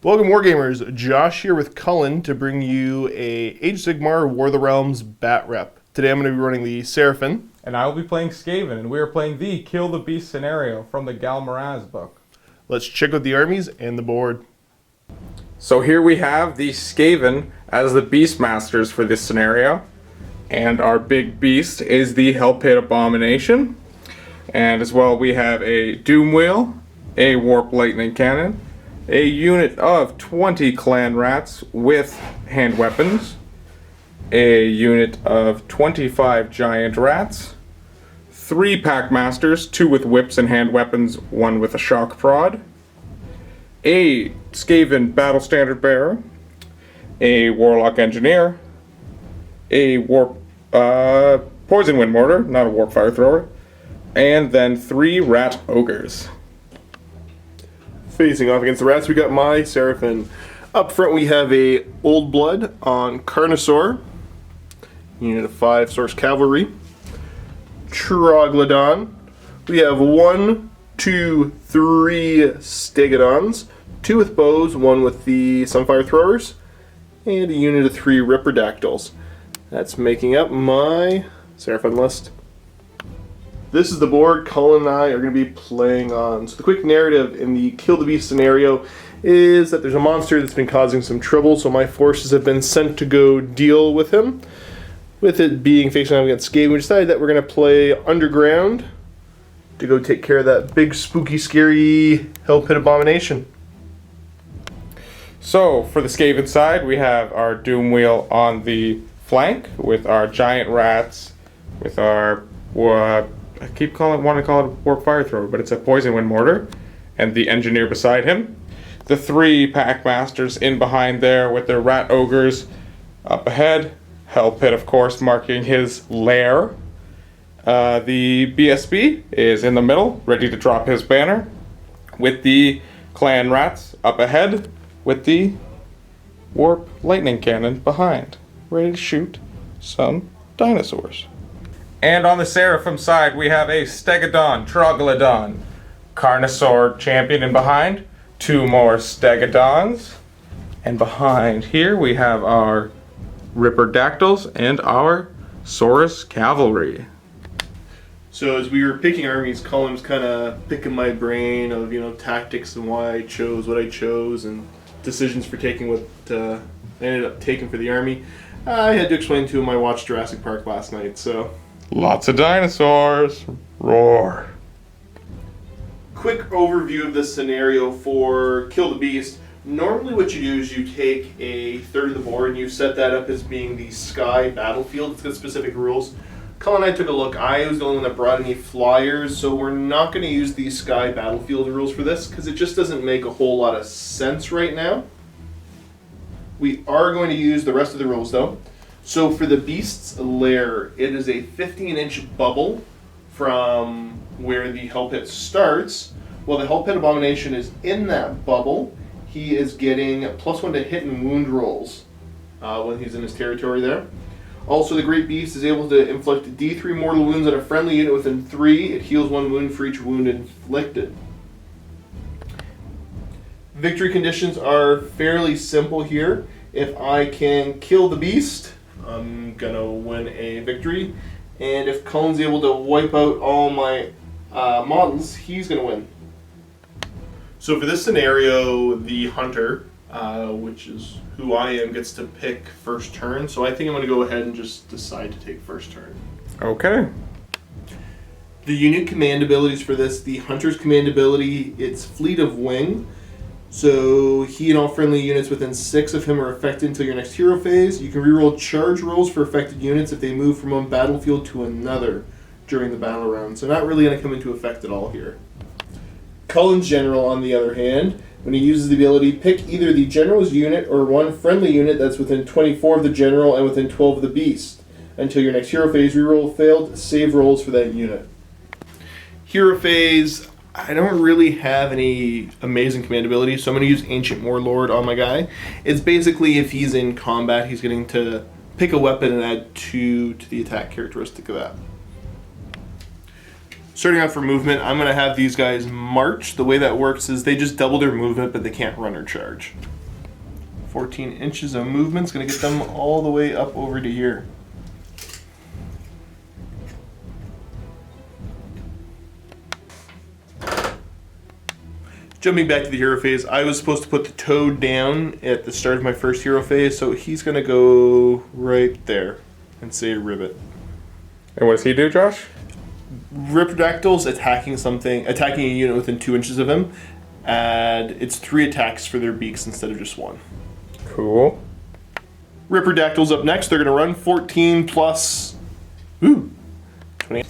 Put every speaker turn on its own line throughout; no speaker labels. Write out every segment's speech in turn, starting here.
Welcome Wargamers, Josh here with Cullen to bring you a Age of Sigmar War of the Realms bat rep. Today I'm going to be running the Seraphon.
And I will be playing Skaven, and we are playing the Kill the Beast scenario from the Galmaraz book.
Let's check out the armies and the board.
So here we have the Skaven as the Beastmasters for this scenario. And our big beast is the Hell Pit Abomination. And as well we have a Doom Wheel, a Warp Lightning Cannon, a unit of 20 clan rats with hand weapons, a unit of 25 giant rats, 3 packmasters, 2 with whips and hand weapons, 1 with a shock prod, a Skaven battle standard bearer, a warlock engineer, a warp poison wind mortar, not a warp fire thrower, and then 3 rat ogres.
Facing off against the rats, we got my Seraphon. Up front we have a Old Blood on Carnosaur, unit of 5 Source Cavalry. Troglodon. We have 1, 2, 3 Stegodons, 2 with bows, 1 with the Sunfire Throwers, and a unit of 3 Ripperdactyls. That's making up my Seraphon list. This is the board Cullen and I are going to be playing on. So the quick narrative in the Kill the Beast scenario is that there's a monster that's been causing some trouble, so my forces have been sent to go deal with him. With it being facing off against Skaven, we decided that we're going to play underground to go take care of that big, spooky, scary Hell Pit Abomination.
So for the Skaven side, we have our Doom Wheel on the flank with our giant rats, with our I keep wanting to call it a warp fire thrower, but it's a poison wind mortar, and the engineer beside him. The 3 packmasters in behind there with their rat ogres up ahead. Hell Pit, of course, marking his lair. The BSB is in the middle, ready to drop his banner, with the clan rats up ahead, with the warp lightning cannon behind, ready to shoot some dinosaurs. And on the Seraphon side, we have a Stegodon, Troglodon, Carnosaur champion in behind, 2 more Stegodons, and behind here we have our Ripperdactyls and our Saurus Cavalry.
So as we were picking armies, Cullen was kind of picking my brain of, tactics and why I chose what I chose and decisions for taking what I ended up taking for the army. I had to explain to him I watched Jurassic Park last night, so...
Lots of dinosaurs. Roar.
Quick overview of this scenario for Kill the Beast. Normally what you do is you take a third of the board and you set that up as being the sky battlefield. It's got specific rules. Cullen and I took a look. I was the only one that brought any flyers, so we're not going to use the sky battlefield rules for this because it just doesn't make a whole lot of sense right now. We are going to use the rest of the rules though. So for the Beast's lair, it is a 15-inch bubble from where the Hell Pit starts. While the Hell Pit Abomination is in that bubble, he is getting +1 to hit and wound rolls when he's in his territory there. Also, the Great Beast is able to inflict D3 mortal wounds on a friendly unit within 3. It heals 1 wound for each wound inflicted. Victory conditions are fairly simple here. If I can kill the Beast, I'm gonna win a victory, and if Cullen's able to wipe out all my models, he's gonna win. So for this scenario, the hunter, which is who I am, gets to pick first turn. So I think I'm gonna go ahead and just decide to take first turn.
Okay.
The unit command abilities for this: the hunter's command ability, it's Fleet of Wing. So he and all friendly units within 6 of him are affected until your next hero phase. You can reroll charge rolls for affected units if they move from one battlefield to another during the battle round. So not really going to come into effect at all here. Cullen's general, on the other hand, when he uses the ability, pick either the general's unit or 1 friendly unit that's within 24 of the general and within 12 of the beast. Until your next hero phase, reroll failed save rolls for that unit. Hero phase, I don't really have any amazing command ability, so I'm going to use Ancient Warlord on my guy. It's basically if he's in combat, he's getting to pick a weapon and add 2 to the attack characteristic of that. Starting out for movement, I'm going to have these guys march. The way that works is they just double their movement, but they can't run or charge. 14 inches of movement's going to get them all the way up over to here. Jumping back to the hero phase, I was supposed to put the toad down at the start of my first hero phase, so he's going to go right there and say ribbit.
And what does he do, Josh?
Riptidactyls attacking a unit within 2 inches of him, and it's 3 attacks for their beaks instead of just 1.
Cool.
Riptidactyls up next. They're going to run 14 plus 20. You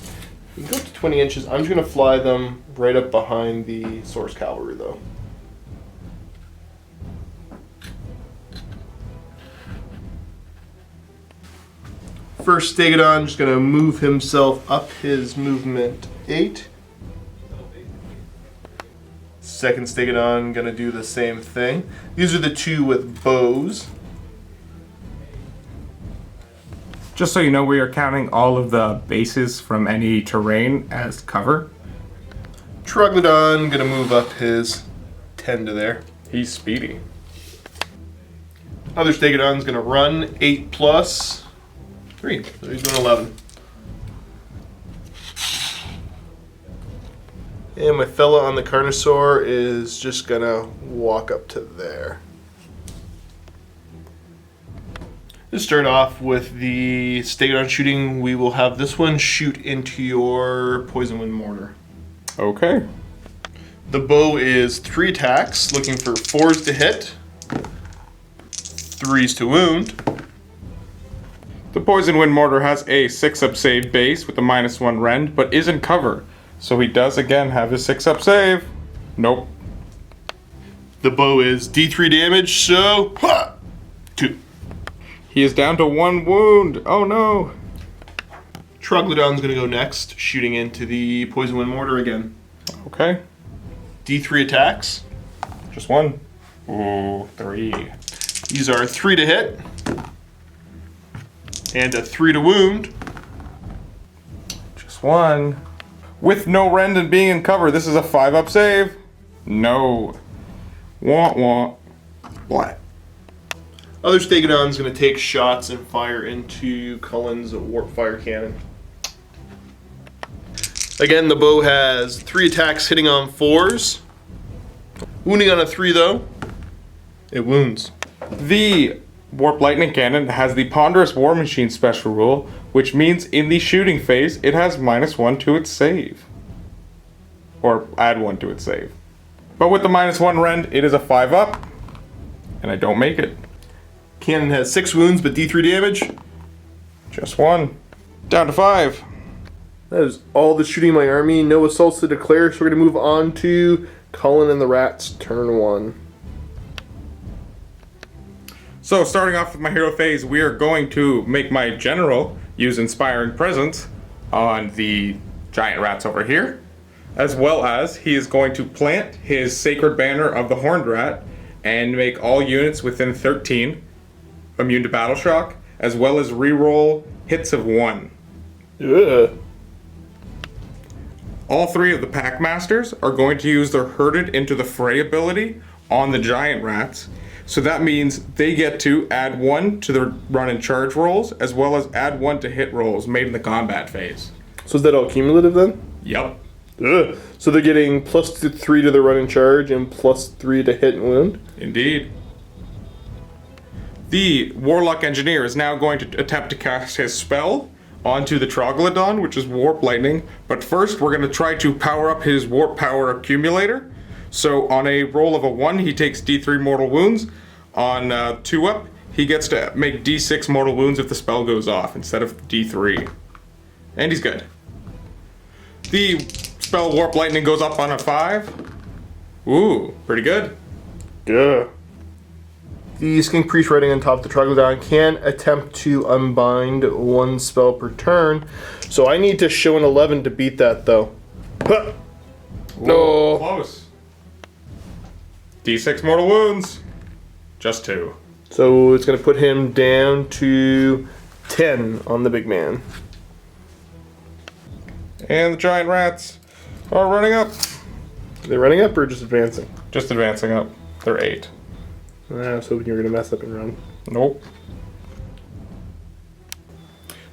can go up to 20 inches. I'm just going to fly them right up behind the Source Cavalry, though. First Stegodon just going to move himself up his movement 8. Second Stegodon going to do the same thing. These are the two with bows.
Just so you know, we are counting all of the bases from any terrain as cover.
Troglodon going to move up his 10 to there.
He's speedy.
Other Stegodon's going to run 8 plus 3. So he's doing 11. And my fella on the Carnosaur is just going to walk up to there. To start off with the Stegodon shooting, we will have this one shoot into your Poison Wind Mortar.
Okay.
The bow is 3 attacks, looking for 4s to hit, 3s to wound.
The Poison Wind Mortar has a 6-up save base with a -1 rend, but is in cover. So he does again have his 6-up save. Nope.
The bow is D3 damage, so 2.
He is down to 1 wound. Oh no.
Troglodon's going to go next, shooting into the Poison Wind Mortar again.
Okay.
D3 attacks.
Just 1. Ooh, 3.
These are 3 to hit. And a 3 to wound.
Just 1. With no rend and being in cover, this is a 5-up save. No. Wah. What?
Other Stegodon's going to take shots and fire into Cullen's Warp Fire Cannon. Again, the bow has 3 attacks hitting on 4s. Wounding on a 3 though. It wounds.
The Warp Lightning Cannon has the Ponderous War Machine special rule, which means in the shooting phase, it has -1 to its save. Or add 1 to its save. But with the -1 rend, it is a 5-up, and I don't make it.
Cannon has 6 wounds, but D3 damage.
Just 1. Down to 5.
That is all the shooting in my army. No assaults to declare, so we're going to move on to Cullen and the Rats, turn 1.
So starting off with my hero phase, we are going to make my general use Inspiring Presence on the giant rats over here, as well as he is going to plant his Sacred Banner of the Horned Rat and make all units within 13 immune to Battle Shock, as well as reroll hits of 1.
Yeah.
All 3 of the Pack Masters are going to use their Herded into the Fray ability on the giant rats. So that means they get to add 1 to their run and charge rolls, as well as add 1 to hit rolls made in the combat phase.
So is that all cumulative then?
Yep.
Ugh. So they're getting +3 to the run and charge and +3 to hit and wound?
Indeed. The Warlock Engineer is now going to attempt to cast his spell onto the Troglodon, which is Warp Lightning. But first, we're going to try to power up his Warp Power Accumulator. So on a roll of a 1, he takes D3 mortal wounds. On 2-up, he gets to make D6 mortal wounds if the spell goes off instead of D3. And he's good. The spell Warp Lightning goes up on a 5. Ooh, pretty good.
Yeah. The Skink Priest riding on top of the Troglodon can attempt to unbind 1 spell per turn. So I need to show an 11 to beat that though. Huh. No.
Close. D6 mortal wounds. Just 2.
So it's going to put him down to 10 on the big man.
And the giant rats are running up.
Are they running up or just advancing?
Just advancing up. They're 8.
I was hoping you were going to mess up and run.
Nope.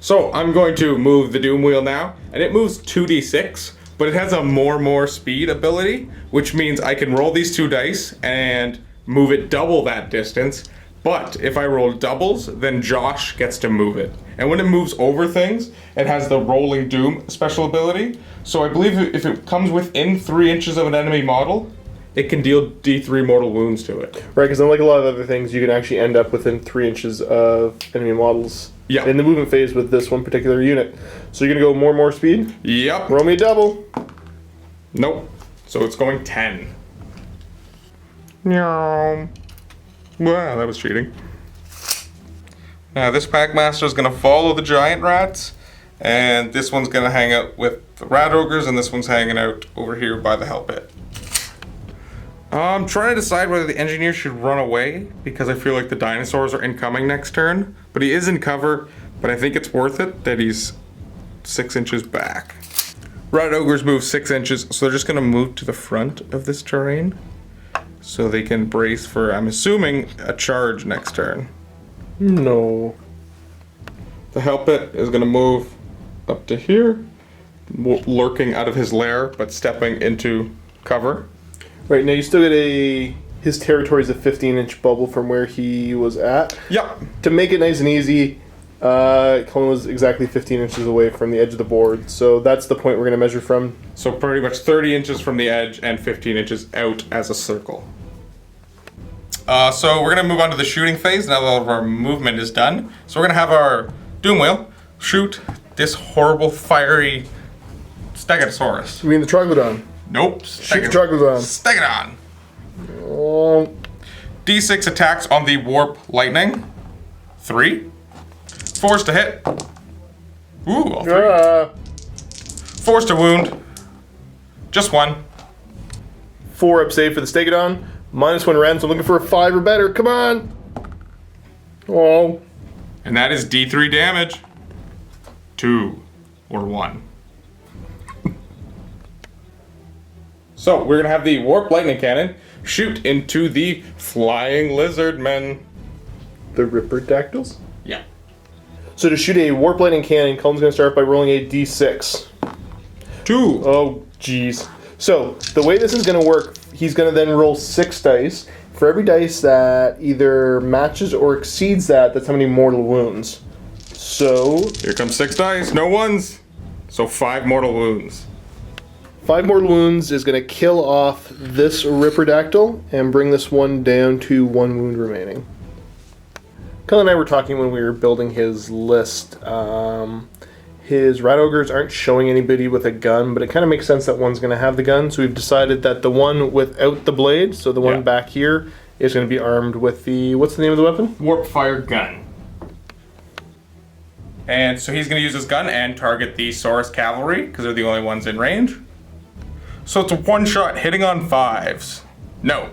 So I'm going to move the Doom Wheel now, and it moves 2d6, but it has a more speed ability, which means I can roll these 2 dice and move it double that distance. But if I roll doubles, then Josh gets to move it. And when it moves over things, it has the Rolling Doom special ability. So I believe if it comes within 3 inches of an enemy model, it can deal D3 mortal wounds to it.
Right, because unlike a lot of other things, you can actually end up within 3 inches of enemy models in the movement phase with this one particular unit. So you're going to go more speed?
Yep.
Roll me a double.
Nope. So it's going 10. Meow. Wow, that was cheating. Now this Packmaster is going to follow the giant rats, and this one's going to hang out with the rat ogres, and this one's hanging out over here by the hell pit. I'm trying to decide whether the engineer should run away, because I feel like the dinosaurs are incoming next turn, but he is in cover, but I think it's worth it that he's 6 inches back. Rat ogres move 6 inches, so they're just going to move to the front of this terrain, so they can brace for, I'm assuming, a charge next turn.
No.
The hell pit is going to move up to here, lurking out of his lair, but stepping into cover.
Right, now you still get his territory is a 15-inch bubble from where he was at.
Yep.
To make it nice and easy, Cullen was exactly 15 inches away from the edge of the board, so that's the point we're going to measure from.
So pretty much 30 inches from the edge and 15 inches out as a circle. So we're going to move on to the shooting phase now that all of our movement is done. So we're going to have our Doom Wheel shoot this horrible fiery Stegosaurus.
You mean the Troglodon?
Nope.
Shoot the Troglodon.
Stegodon.
Oh.
D6 attacks on the Warp Lightning. 3. 4s to hit. Ooh, all 3. 4s to wound. Just 1.
4 up save for the Stegodon. -1 rend, so I'm looking for a 5 or better. Come on! Oh.
And that is D3 damage. 2 or 1. So we're gonna have the Warp Lightning Cannon shoot into the Flying Lizard Men.
The Ripperdactyls?
Yeah.
So to shoot a Warp Lightning Cannon, Cullen's going to start by rolling a d6.
2.
Oh, jeez. So, the way this is going to work, he's going to then roll 6 dice. For every dice that either matches or exceeds that, that's how many mortal wounds. So...
Here comes 6 dice, no ones. So 5 mortal wounds.
5 mortal wounds is going to kill off this Ripperdactyl and bring this one down to 1 wound remaining. Cullen and I were talking when we were building his list. His rat ogres aren't showing anybody with a gun, but it kind of makes sense that one's going to have the gun. So we've decided that the one without the blade, so the one back here, is going to be armed with the... What's the name of the weapon?
Warp Fire Gun. And so he's going to use his gun and target the Saurus Cavalry, because they're the only ones in range. So it's a one-shot hitting on 5s. No.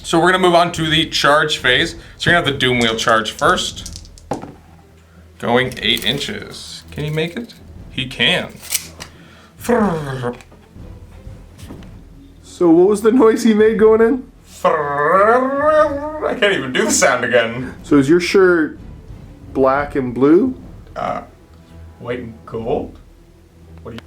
So we're going to move on to the charge phase. So you're going to have the Doom Wheel charge first. Going 8 inches. Can he make it? He can.
So what was the noise he made going in?
I can't even do the sound again.
So is your shirt black and blue?
White and gold?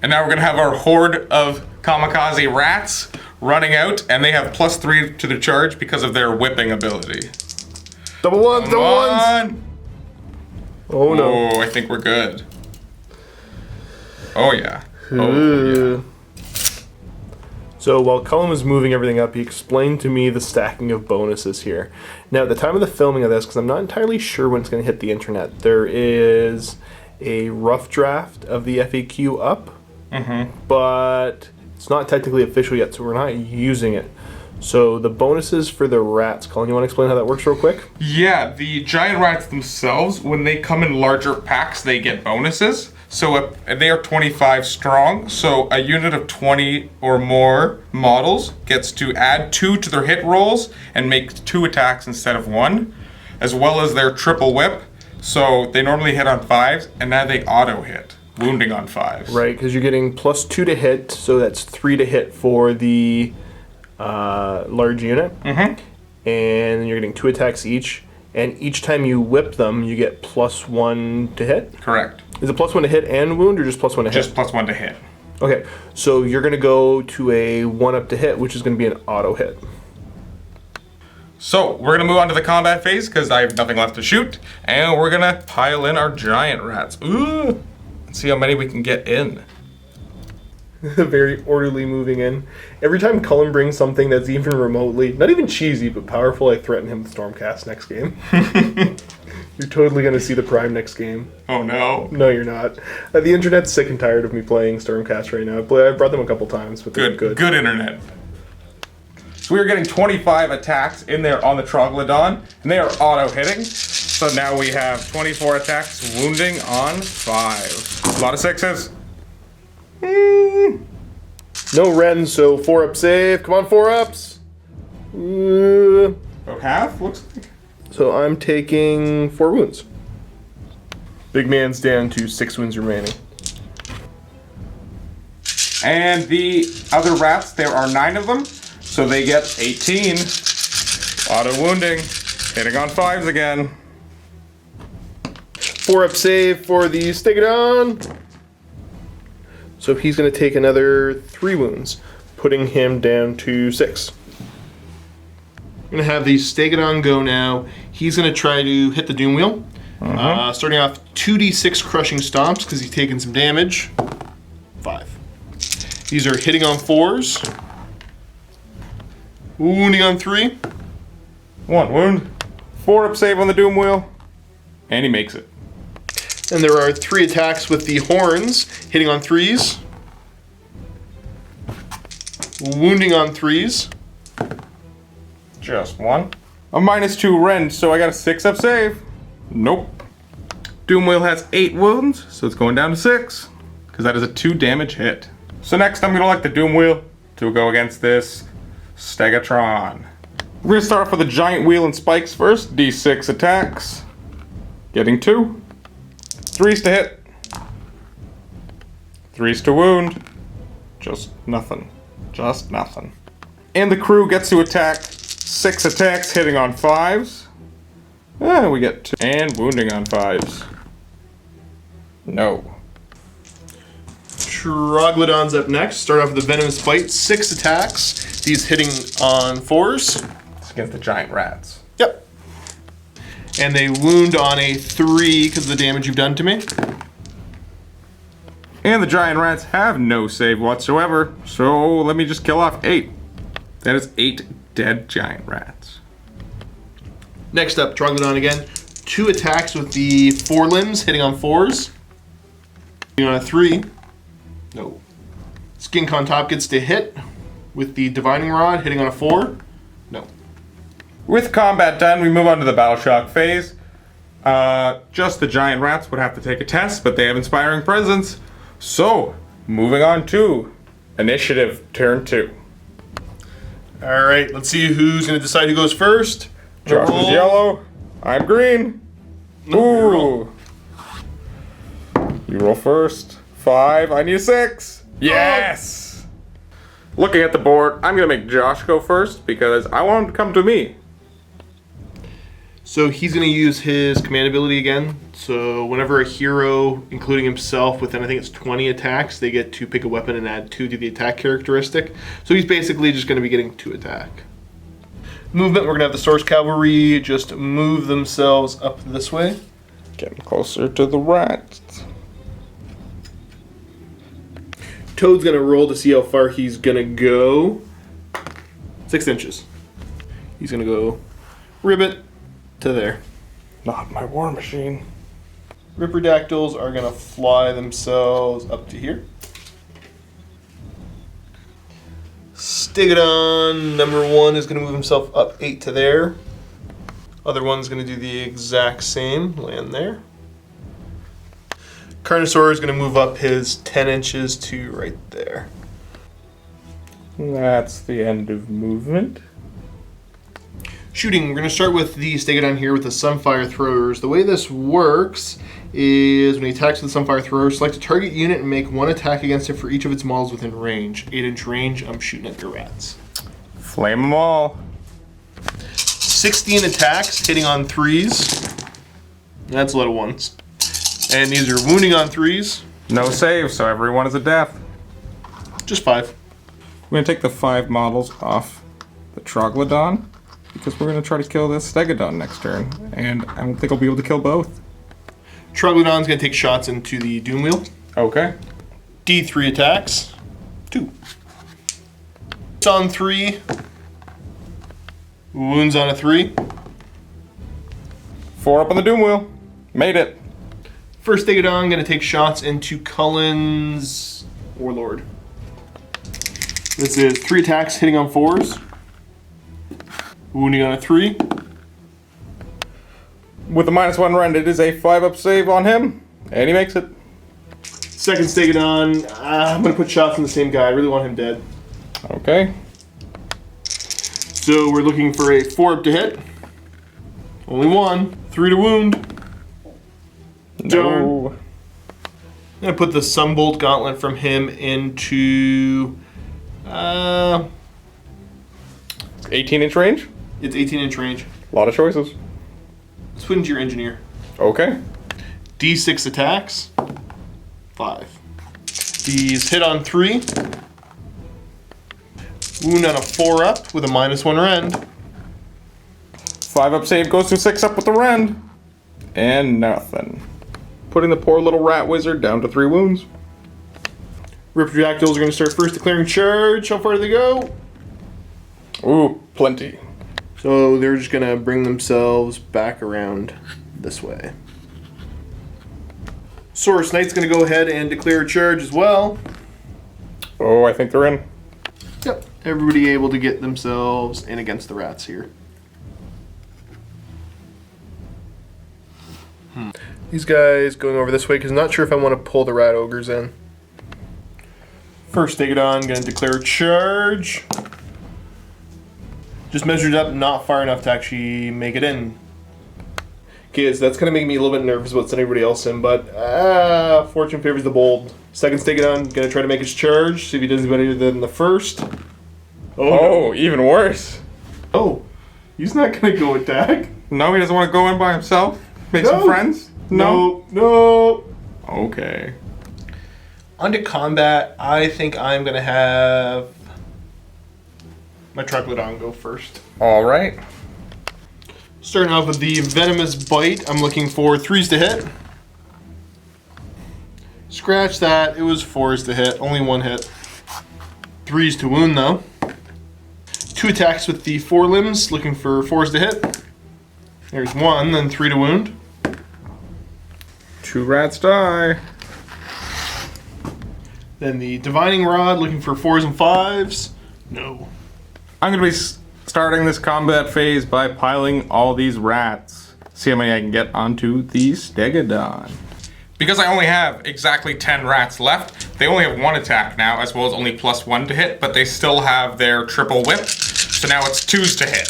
And now we're going to have our horde of kamikaze rats running out, and they have +3 to the charge because of their whipping ability.
Double ones, double ones! Oh no.
Oh, I think we're good. Oh yeah. Oh yeah.
So while Cullen was moving everything up, he explained to me the stacking of bonuses here. Now at the time of the filming of this, because I'm not entirely sure when it's going to hit the internet, there is a rough draft of the FAQ up, but it's not technically official yet, so we're not using it. So the bonuses for the rats, Cullen, you want to explain how that works real quick?
Yeah, the giant rats themselves, when they come in larger packs, they get bonuses. So they are 25 strong, so a unit of 20 or more models gets to add 2 to their hit rolls and make 2 attacks instead of 1, as well as their triple whip. So they normally hit on 5s, and now they auto hit. wounding on 5s.
Right, because you're getting +2 to hit, so that's 3 to hit for the large unit.
Mm-hmm.
And you're getting 2 attacks each. And each time you whip them, you get +1 to hit?
Correct.
Is it +1 to hit and wound, or just +1 to hit?
Just +1 to hit.
Okay, so you're going to go to a 1-up to hit, which is going to be an auto hit.
So, we're going to move on to the combat phase, because I have nothing left to shoot. And we're going to pile in our giant rats. Ooh! Let's see how many we can get in.
Very orderly moving in. Every time Cullen brings something that's even remotely, not even cheesy, but powerful, I threaten him with Stormcast next game. You're totally going to see the Prime next game.
Oh no.
No, you're not. The internet's sick and tired of me playing Stormcast right now. I've brought them a couple times, but they're good.
Good internet. So we are getting 25 attacks in there on the Troglodon, and they are auto-hitting. So now we have 24 attacks wounding on 5. A lot of 6s.
No Ren, so 4-up save. Come on, 4-ups.
About half, looks like.
So I'm taking 4 wounds. Big man's down to 6 wounds remaining.
And the other rats, there are 9 of them, so they get 18. Auto wounding, hitting on 5s again.
4-up save for the Stegodon. So he's going to take another 3 wounds, putting him down to 6. I'm going to have the Stegodon go now. He's going to try to hit the Doom Wheel. Starting off 2d6 crushing stomps because he's taking some damage. 5. These are hitting on 4s. Wounding on 3.
1 wound. 4-up save on the Doom Wheel. And he makes it.
And there are 3 attacks with the horns, hitting on 3s. Wounding on 3s.
Just 1. A -2 rend, so I got a 6-up save. Nope. Doom Wheel has 8 wounds, so it's going down to 6. Because that is a 2 damage hit. So next I'm going to like the Doom Wheel to go against this Stegatron. We're going to start off with a giant wheel and spikes first. D6 attacks. Getting 2. 3s to hit. 3s to wound. Just nothing. Just nothing. And the crew gets to attack 6 attacks, hitting on 5s. And we get 2. And wounding on 5s. No.
Troglodon's up next. Start off with the Venomous Bite. 6 attacks. These hitting on 4s.
It's against the giant rats.
Yep. And they wound on a 3 because of the damage you've done to me.
And the giant rats have no save whatsoever, so let me just kill off 8. That is 8 dead giant rats.
Next up, Troglodon again. 2 attacks with the 4 limbs, hitting on 4s. On a 3. No. Skink on top gets to hit with the Divining Rod, hitting on a 4. No.
With combat done, we move on to the Battle Shock phase. Just the giant rats would have to take a test, but they have Inspiring Presence. So, moving on to Initiative, turn 2.
Alright, let's see who's going to decide who goes first.
Josh is yellow. I'm green. Ooh. You roll first. 5. I need a 6. Yes! Looking at the board, I'm going to make Josh go first because I want him to come to me.
So he's going to use his command ability again. So whenever a hero, including himself, within I think it's 20 attacks, they get to pick a weapon and add 2 to the attack characteristic. So he's basically just going to be getting 2 attack. Movement, we're going to have the Source Cavalry just move themselves up this way.
Getting closer to the rats.
Toad's going to roll to see how far he's going to go. 6 inches. He's going to go ribbit to there.
Not my war machine.
Ripperdactyls are going to fly themselves up to here. Stegodon number 1 is going to move himself up 8 to there. Other one's going to do the exact same, land there. Carnosaur is going to move up his 10 inches to right there.
That's the end of movement.
Shooting, we're going to start with the Stegodon here with the Sunfire Throwers. The way this works is when he attacks with the Sunfire Thrower, select a target unit and make one attack against it for each of its models within range. 8-inch range, I'm shooting at your rats.
Flame them all.
16 attacks, hitting on 3s. That's a lot of 1s. And these are wounding on 3s.
No save, so everyone is a death.
Just 5.
We're going to take the 5 models off the Troglodon, because we're going to try to kill this Stegodon next turn, and I don't think I'll be able to kill both.
Troglodon's going to take shots into the Doom Wheel.
Okay.
D3 attacks. 2. It's on 3. Wounds on a 3.
4 up on the Doom Wheel. Made it.
First Stegodon going to take shots into Cullen's Warlord. This is 3 attacks hitting on 4s. Wounding on a 3.
With a -1 rend, it is a 5-up save on him, and he makes it.
Second Stegodon, I'm going to put shots on the same guy. I really want him dead.
Okay.
So we're looking for a 4-up to hit. Only 1. 3 to wound. Darn.
No.
I'm going to put the Sunbolt Gauntlet from him into...
18-inch range?
It's 18-inch range.
A lot of choices.
Let's put into your Engineer.
Okay.
D6 attacks. 5. These hit on 3. Wound on a 4-up with a -1 rend.
5-up save goes to 6-up with the rend. And nothing. Putting the poor little rat wizard down to 3 wounds.
Rip Projectiles are going to start first declaring charge. How far do they go?
Ooh, plenty.
So they're just going to bring themselves back around this way. Saurus Knight's going to go ahead and declare a charge as well.
Oh, I think they're in.
Yep. Everybody able to get themselves in against the rats here. These guys going over this way because I'm not sure if I want to pull the rat ogres in. First Stegodon going to declare charge. Just measured up, not far enough to actually make it in. Okay, so that's going to make me a little bit nervous about sending everybody else in, but fortune favors the bold. Second Stegodon going to try to make his charge, see if he does better than the first.
Oh, even worse.
Oh, he's not going to go attack.
No, he doesn't want to go in by himself? Make some friends?
No.
Okay.
On to combat, I think I'm going to have my Troglodon go first.
All right.
Starting off with the Venomous Bite, I'm looking for 3s to hit. Scratch that, it was 4s to hit, only 1 hit. 3s to wound though. 2 attacks with the forelimbs, looking for 4s to hit. There's 1, then 3 to wound.
2 rats die.
Then the Divining Rod, looking for 4s and 5s. No.
I'm going to be starting this combat phase by piling all these rats. See how many I can get onto the Stegodon. Because I only have exactly 10 rats left, they only have 1 attack now, as well as only +1 to hit, but they still have their triple whip, so now it's 2s to hit.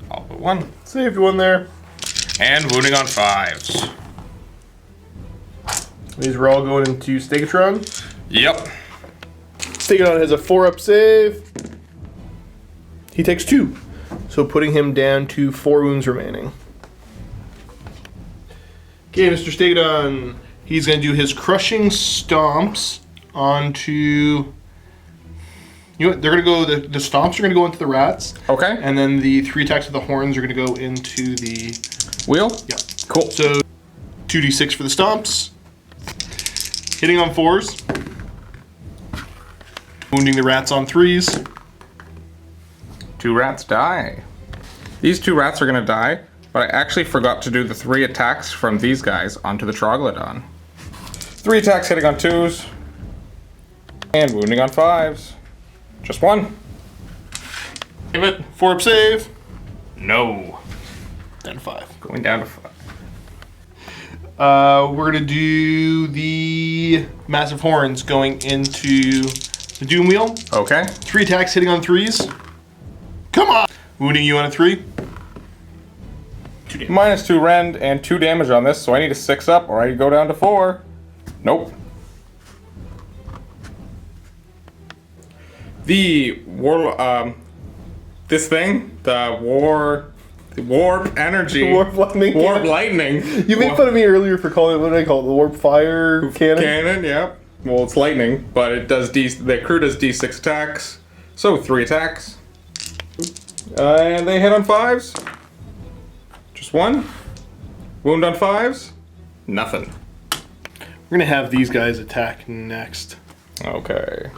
All but 1.
Saved 1 there.
And wounding on 5s.
These are all going into Stegatron.
Yep.
Stegodon has a 4-up save. He takes 2. So putting him down to 4 wounds remaining. Okay, Mr. Stegodon, he's going to do his Crushing Stomps onto... You know what, they're going to go... The Stomps are going to go into the rats.
Okay.
And then the 3 attacks with the horns are going to go into the...
Wheel?
Yeah.
Cool.
So 2d6 for the Stomps. Hitting on 4s. Wounding the rats on 3s.
2 rats die. These 2 rats are going to die, but I actually forgot to do the 3 attacks from these guys onto the Troglodon. 3 attacks hitting on 2s. And wounding on 5s. Just 1.
Give it. 4-up save.
No.
Down to 5.
Going down to 5.
We're going to do the Massive Horns going into the Doom Wheel.
Okay.
3 attacks hitting on 3s. Come on! Wounding you on a 3. 2 damage.
-2 rend and 2 damage on this, so I need a 6 up or I go down to 4. Nope. The this thing, the warp energy.
Warp lightning.
Warp lightning.
You made fun of me earlier for calling it, what did I call it? The warp fire cannon?
Cannon, yeah. Well, it's lightning, but it does the crew does D6 attacks. So 3 attacks. And they hit on 5s. Just 1. Wound on 5s. Nothing.
We're gonna have these guys attack next.
Okay.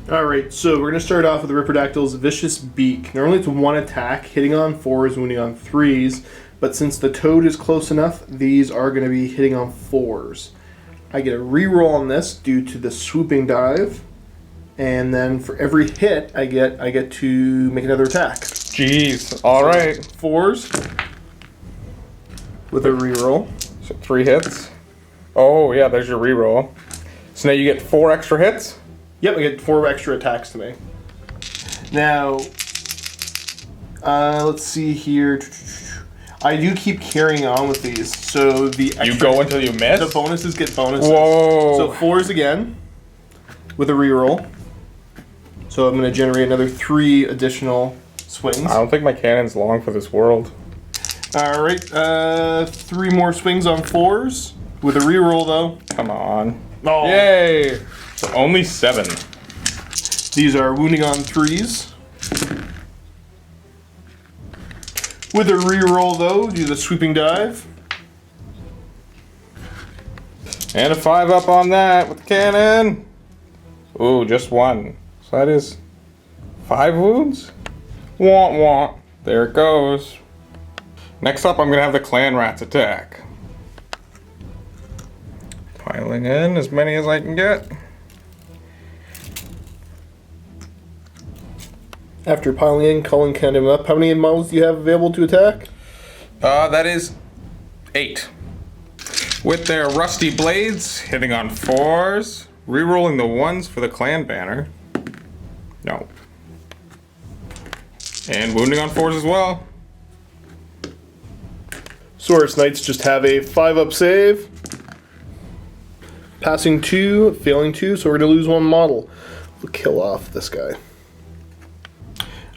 Alright, so we're gonna start off with the Ripperdactyl's Vicious Beak. Normally it's 1 attack, hitting on 4s, wounding on 3s, but since the toad is close enough, these are gonna be hitting on 4s. I get a reroll on this due to the swooping dive, and then for every hit I get to make another attack.
Jeez. Alright.
4s with a reroll.
So 3 hits. Oh, yeah, there's your reroll. So now you get 4 extra hits?
Yep, I get 4 extra attacks to me. Now, let's see here. I do keep carrying on with these, so the extra,
You go until you miss?
the bonuses get bonuses.
Whoa.
So 4s again with a reroll. So I'm going to generate another 3 additional swings.
I don't think my cannon's long for this world.
All right, 3 more swings on 4s with a reroll though.
Come on.
Oh.
Yay! So only 7.
These are wounding on 3s. With a reroll though, do the sweeping dive.
And a 5 up on that with the cannon. Ooh, just 1. So that is 5 wounds? Womp womp. There it goes. Next up, I'm going to have the clan rats attack. Piling in as many as I can get.
After piling in, Cullen counted him up. How many models do you have available to attack?
That is 8. With their rusty blades, hitting on 4s, rerolling the 1s for the clan banner. No. And wounding on 4s as well.
Saurus Knights just have a 5-up save. Passing 2, failing 2, so we're going to lose 1 model. We'll kill off this guy.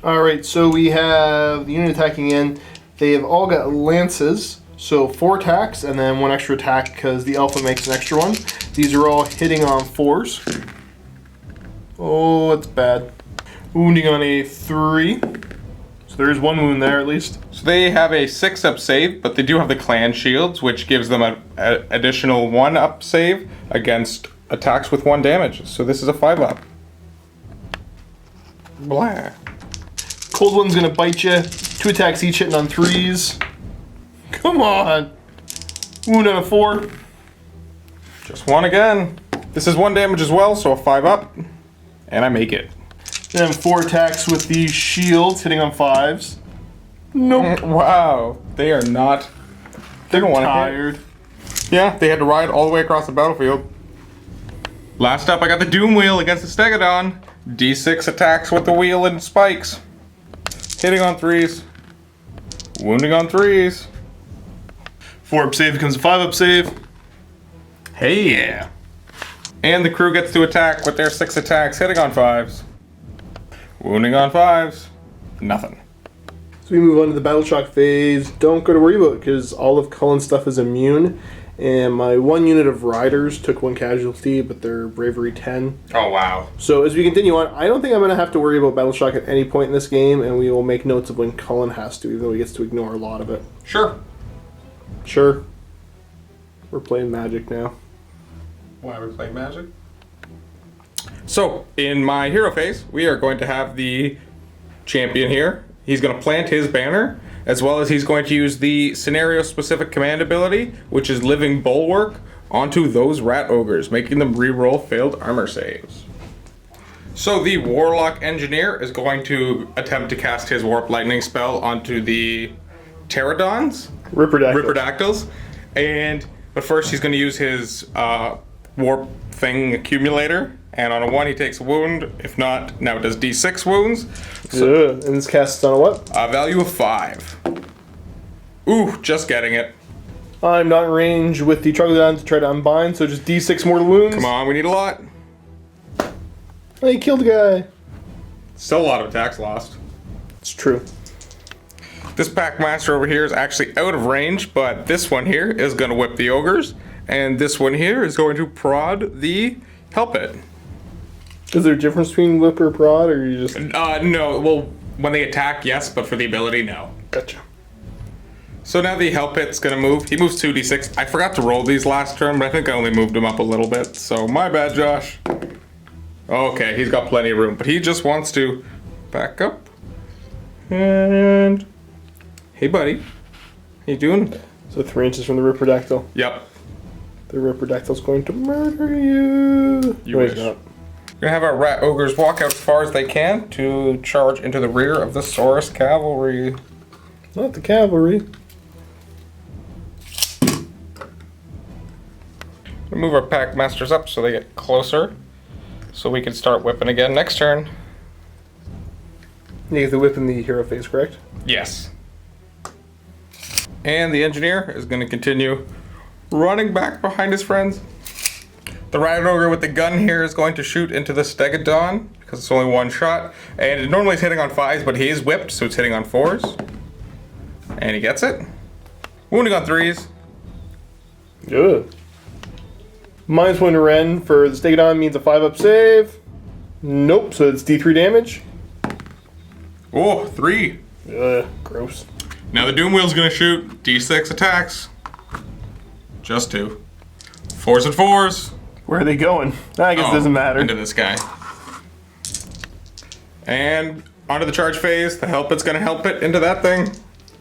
Alright, so we have the unit attacking in. They have all got lances, so 4 attacks and then 1 extra attack because the alpha makes an extra 1. These are all hitting on 4s. Oh, that's bad. Wounding on a 3. So there's 1 wound there at least.
So they have a 6-up save, but they do have the clan shields, which gives them an additional 1-up save against attacks with 1 damage. So this is a 5-up. Blah.
Cold One's gonna bite you. 2 attacks each hitting on 3s. Come on. Wound on a 4.
Just 1 again. This is 1 damage as well, so a 5-up. And I make it.
Then 4 attacks with the shields hitting on 5s. Nope.
Wow. They are not... They don't want to
Tired.
Yeah, they had to ride all the way across the battlefield. Last up, I got the Doom Wheel against the Stegodon. D6 attacks with the wheel and spikes. Hitting on 3s. Wounding on 3s.
4-up save becomes a 5-up save.
Hey yeah. And the crew gets to attack with their 6 attacks, hitting on 5s. Wounding on 5s. Nothing.
So we move on to the Battle Shock phase. Don't go to worry about it because all of Cullen's stuff is immune. And my 1 unit of riders took 1 casualty, but they're bravery 10.
Oh wow.
So as we continue on, I don't think I'm going to have to worry about Battle Shock at any point in this game, and we will make notes of when Cullen has to, even though he gets to ignore a lot of it.
Sure.
Sure. We're playing Magic now.
Why are we playing Magic? So, in my hero phase, we are going to have the champion here. He's going to plant his banner, as well as he's going to use the scenario-specific command ability, which is Living Bulwark, onto those rat ogres, making them re-roll failed armor saves. So the Warlock Engineer is going to attempt to cast his Warp Lightning spell onto the Pterodons, Ripperdactyls, but first he's going to use his Warp Thing Accumulator And on a 1, he takes a wound. If not, now it does D6 wounds.
So, and this casts on a what?
A value of 5. Ooh, just getting it.
I'm not in range with the Troglodyte to try to unbind, so just D6 mortal wounds.
Come on, we need a lot.
Oh, you killed the guy.
Still a lot of attacks lost.
It's true.
This Packmaster over here is actually out of range, but this one here is going to whip the ogres, and this one here is going to prod the Help It.
Is there a difference between whip or prod, or you just...
No, well, when they attack, yes, but for the ability, no.
Gotcha.
So now the Help Hit's gonna move. He moves 2d6. I forgot to roll these last turn, but I think I only moved him up a little bit. So my bad, Josh. Okay, he's got plenty of room, but he just wants to back up. And hey, buddy, how you doing?
So 3 inches from the Riprodactyl.
Yep.
The Riprodactyl's going to murder you.
You wish.
Not.
We're gonna have our rat ogres walk out as far as they can to charge into the rear of the Saurus cavalry.
Not the cavalry.
We'll move our Packmasters up so they get closer, so we can start whipping again next turn.
You get the whip in the hero phase, correct?
Yes. And the engineer is going to continue running back behind his friends. The rat ogre with the gun here is going to shoot into the Stegodon because it's only 1 shot. And it normally is hitting on 5s, but he is whipped, so it's hitting on 4s. And he gets it. Wounding on 3s.
Good. -1 to Ren for the Stegodon means a 5-up save. Nope, so it's D3 damage.
Oh, 3.
Gross.
Now the Doom Wheel's gonna shoot D6 attacks. Just 2. 4s and 4s.
Where are they going? I guess it doesn't matter.
Into this guy. And onto the charge phase. The Help It's gonna help it into that thing.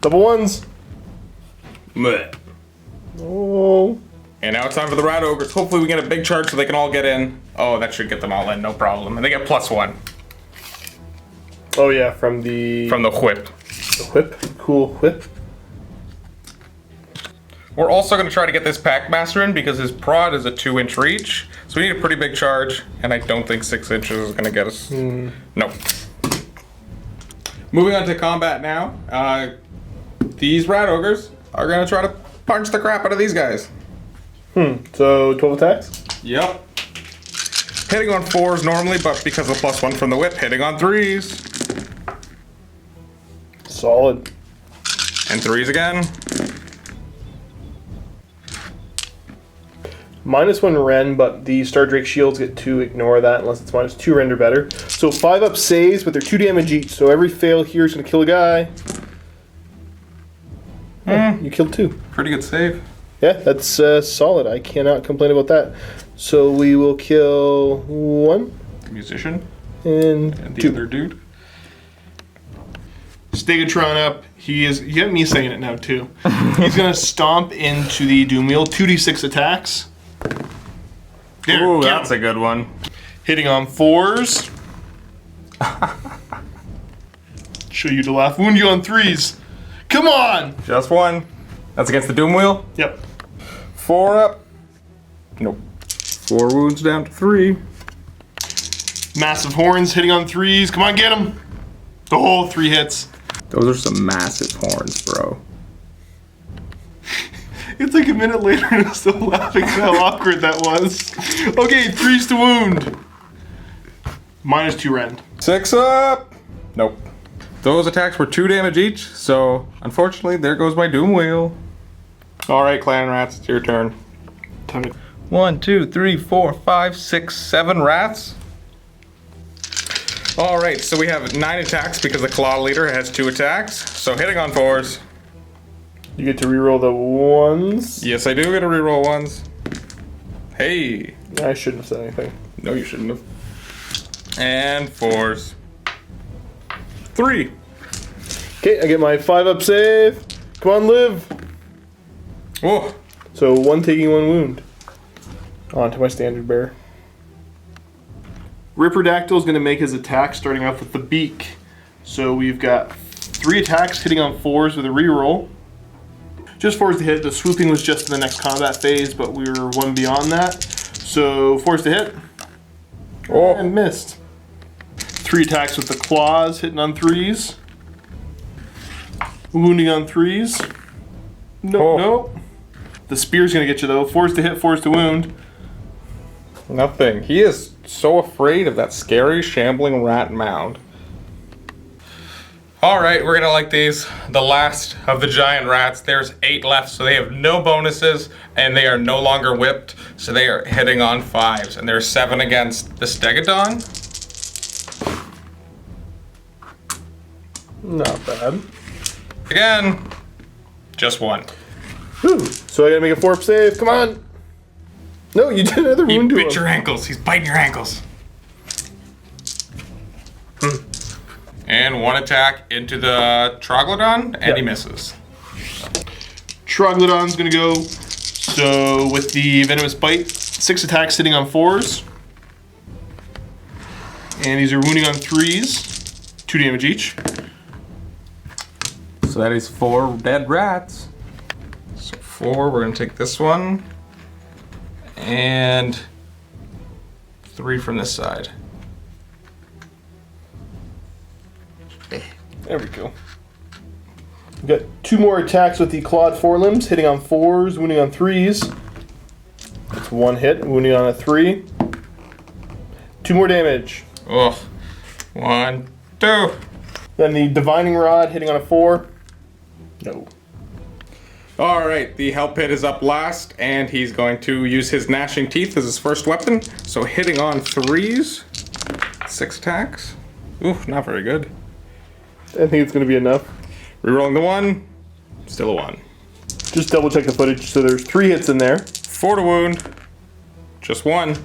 Double 1s.
Blech.
Oh.
And now it's time for the rat ogres. Hopefully we get a big charge so they can all get in. Oh, that should get them all in, no problem. And they get +1.
Oh yeah, from the
whip.
The whip. Cool whip.
We're also going to try to get this Packmaster in because his prod is a 2-inch reach. So we need a pretty big charge, and I don't think 6 inches is going to get us. Nope. Moving on to combat now. These rat ogres are going to try to punch the crap out of these guys.
So 12 attacks?
Yep. Hitting on 4s normally, but because of the +1 from the whip, hitting on 3s.
Solid.
And 3s again.
-1 Ren, but the Star Drake shields get to ignore that unless it's -2 Ren or better. So 5-up saves, but they're 2 damage each. So every fail here is going to kill a guy. Oh, you killed 2.
Pretty good save.
Yeah, that's solid. I cannot complain about that. So we will kill 1
The musician
and
the
2.
other dude.
Stegatron up. You have me saying it now too. He's gonna stomp into the Doom Wheel. 2d6 attacks. There,
Ooh,
get
that's
him.
a good one.
Hitting on 4s. Show you to laugh. Wound you on 3s. Come on!
Just 1. That's against the Doom Wheel.
Yep.
4 up. Nope. 4 wounds down to 3.
Massive horns hitting on 3s. Come on, get him! The whole 3 hits.
Those are some massive horns, bro.
It's like a minute later and I'm still laughing at how awkward that was. Okay, 3s to wound. -2 Ren.
6 up. Nope. Those attacks were 2 damage each, so unfortunately, there goes my Doom Wheel. All right, Clan Rats, it's your turn.
Time to
1, 2, 3, 4, 5, 6, 7 rats. All right, so we have 9 attacks because the Claw Leader has 2 attacks. So hitting on 4s.
You get to reroll the 1s.
Yes, I do get to reroll 1s. Hey.
I shouldn't have said anything.
No, you shouldn't have. And 4s. 3.
Okay, I get my 5-up save. Come on, live.
Whoa.
So 1 taking 1 wound. On to my standard bearer. Riprodactyl is going to make his attack, starting off with the beak. So we've got 3 attacks hitting on 4s with a reroll. Just 4s to hit. The swooping was just in the next combat phase, but we were 1 beyond that. So 4s to hit.
Oh.
And missed. 3 attacks with the claws, hitting on 3s. Wounding on 3s. Nope,
Oh.
nope. The spear's gonna get you though. 4s to hit, 4s to wound.
Nothing. He is so afraid of that scary, shambling rat mound. Alright, we're gonna like these. The last of the giant rats. There's 8 left, so they have no bonuses, and they are no longer whipped, so they are hitting on 5s. And there's 7 against the Stegodon.
Not bad.
Again, just 1.
Whew. So I gotta make a 4-up save. Come on. No, you did another
He
wound to
bit
him.
your ankles. He's biting your ankles. And 1 attack into the Troglodon, and he misses.
Troglodon's gonna go. So with the venomous bite, 6 attacks hitting on 4s. And these are wounding on 3s. 2 damage each.
So that is 4 dead rats. So 4, we're gonna take this one. And 3 from this side.
There we go. We got 2 more attacks with the clawed forelimbs, hitting on 4s, wounding on 3s. That's 1 hit, wounding on a 3. 2 more damage.
Oh, 1, 2.
Then the divining rod hitting on a 4. No.
Alright, the Hell Pit is up last, and he's going to use his Gnashing Teeth as his first weapon. So hitting on 3s. 6 attacks. Ooh, not very good.
I think it's going to be enough.
Rerolling the 1. Still a 1.
Just double check the footage. So there's 3 hits in there.
4 to wound. Just 1.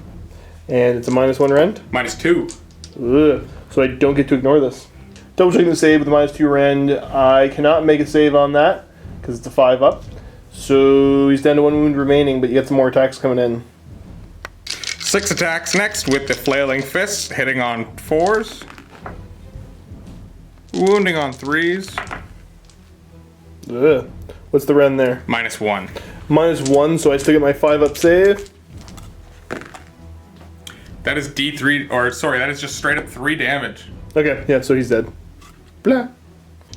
And it's a -1 rend.
-2.
Ugh. So I don't get to ignore this. Double checking the save with the -2 rend. I cannot make a save on that because it's a 5-up. So he's down to 1 wound remaining, but you get some more attacks coming in.
6 attacks next with the Flailing Fists, hitting on 4s. Wounding on 3s.
Ugh. What's the rend there?
-1.
-1, so I still get my 5-up save.
That is D3, or sorry, that is just straight up 3 damage.
Okay, yeah, so he's dead. Blah.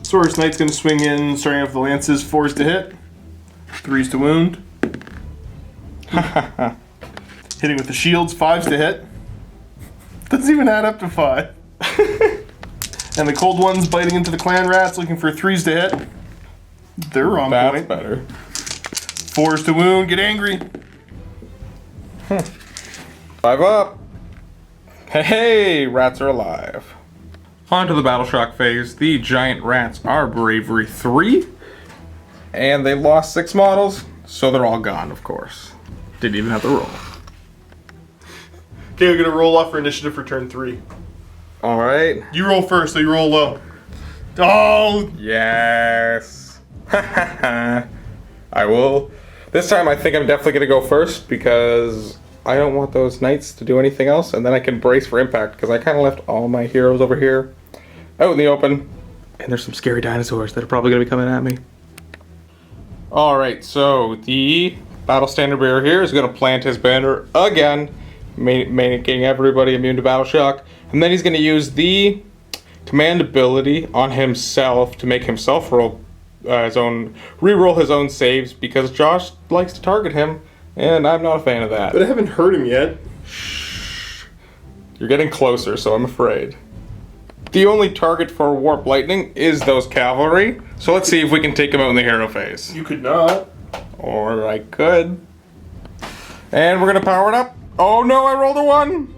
Saurus Knight's gonna swing in, starting off the lances, 4s to hit, 3s to wound. Hitting with the shields, 5s to hit. Doesn't even add up to 5. And the cold ones biting into the clan rats, looking for 3s to hit. They're on
That's
point.
better.
4s to wound, get angry.
5 up. Hey, rats are alive. On to the Battle Shock phase. The giant rats are Bravery 3. And they lost 6 models, so they're all gone, of course. Didn't even have to roll.
Okay, we're gonna roll off for initiative for turn 3.
Alright.
You roll first, so you roll low. Oh!
Yes. I will. This time I think I'm definitely going to go first because I don't want those knights to do anything else, and then I can brace for impact because I kind of left all my heroes over here out in the open. And there's some scary dinosaurs that are probably going to be coming at me. Alright, so the Battle Standard Bearer here is going to plant his banner again, making everybody immune to Battle Shock. And then he's going to use the command ability on himself to make himself roll re-roll his own saves because Josh likes to target him, and I'm not a fan of that.
But I haven't hurt him yet.
You're getting closer, so I'm afraid. The only target for Warp Lightning is those cavalry, so let's see if we can take him out in the hero phase.
You could not.
Or I could. And we're gonna power it up. Oh no, I rolled a 1!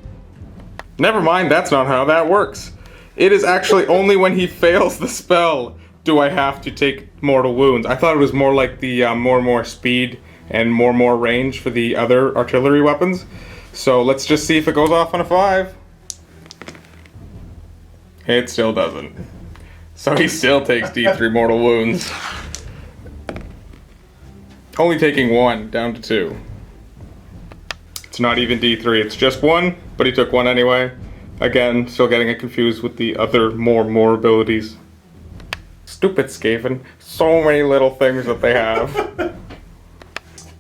Never mind, that's not how that works. It is actually only when he fails the spell do I have to take mortal wounds. I thought it was more like the more speed and more range for the other artillery weapons. So let's just see if it goes off on a 5. It still doesn't. So he still takes D3 mortal wounds. Only taking 1, down to 2. It's not even D3, it's just 1, but he took 1 anyway. Again, still getting it confused with the other more abilities. Stupid Skaven. So many little things that they have.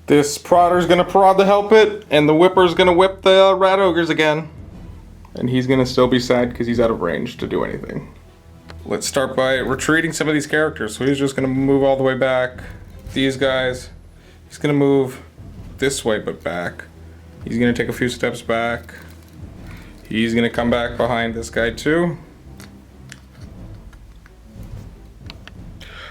This prodder's gonna prod the Hell Pit, and the whipper's gonna whip the rat ogres again. and he's gonna still be sad because he's out of range to do anything. Let's start by retreating some of these characters. So he's just gonna move all the way back. These guys, he's gonna move this way but back. He's gonna take a few steps back. He's gonna come back behind this guy too.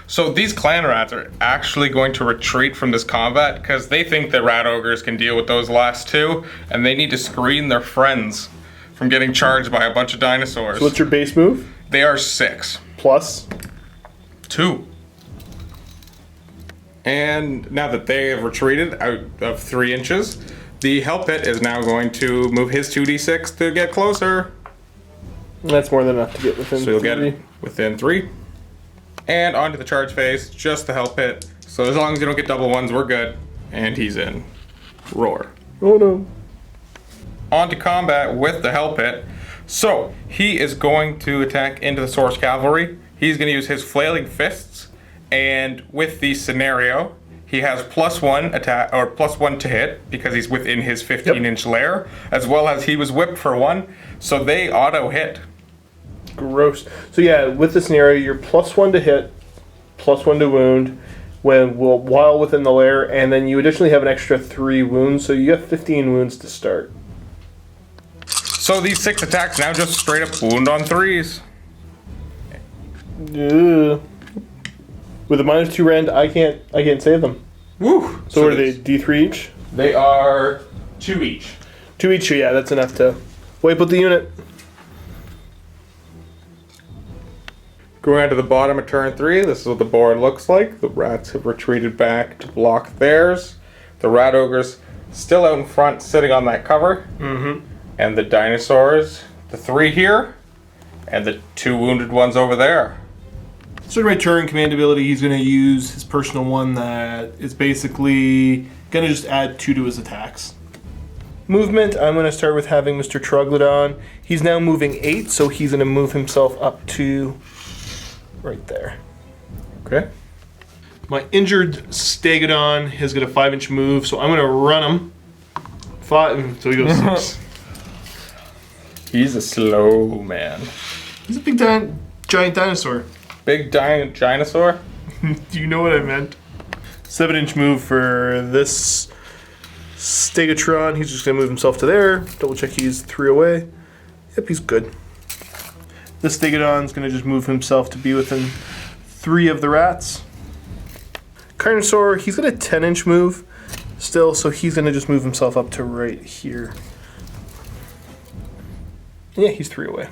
So these clan rats are actually going to retreat from this combat because they think that rat ogres can deal with those last two, and they need to screen their friends from getting charged by a bunch of dinosaurs.
So what's your base move?
They are 6.
Plus?
2. And now that they have retreated out of 3 inches, the Hell Pit is now going to move his 2d6 to get closer.
That's more than enough to get within
So you'll
3.
get within 3. And onto the charge phase, just the Hell Pit. So as long as you don't get double ones, we're good. And he's in. Roar.
Oh no.
On to combat with the Hell Pit. So he is going to attack into the Source Cavalry. He's going to use his Flailing Fists. And with the scenario, he has +1 attack or +1 to hit because he's within his 15-inch lair, as well as he was whipped for 1. So they auto hit.
Gross. So yeah, with the scenario, you're +1 to hit, +1 to wound, while within the lair, and then you additionally have an extra 3 wounds, so you have 15 wounds to start.
So these 6 attacks now just straight up wound on 3s.
Ugh. With a -2 rend, I can't save them.
Woo!
So what are they? D3 each?
They are 2 each.
2 each. Yeah, that's enough to wipe out the unit.
Going on to the bottom of turn 3, this is what the board looks like. The rats have retreated back to block theirs. The rat ogres still out in front, sitting on that cover.
Mm-hmm.
And the dinosaurs, the 3 here, and the 2 wounded ones over there.
So my turn command ability, he's going to use his personal one that is basically going to just add 2 to his attacks. Movement, I'm going to start with having Mr. Troglodon. He's now moving 8, so he's going to move himself up to right there.
Okay.
My injured Stegodon has got a 5-inch move, so I'm going to run him. 5, so he goes 6.
He's a slow man.
He's a big giant dinosaur.
Big giant dinosaur?
Do you know what I meant? 7-inch move for this Stegatron. He's just going to move himself to there. Double check he's 3 away. Yep, he's good. This Stegodon's going to just move himself to be within 3 of the rats. Carnosaur, he's got a 10-inch move still, so he's going to just move himself up to right here. Yeah, he's 3 away.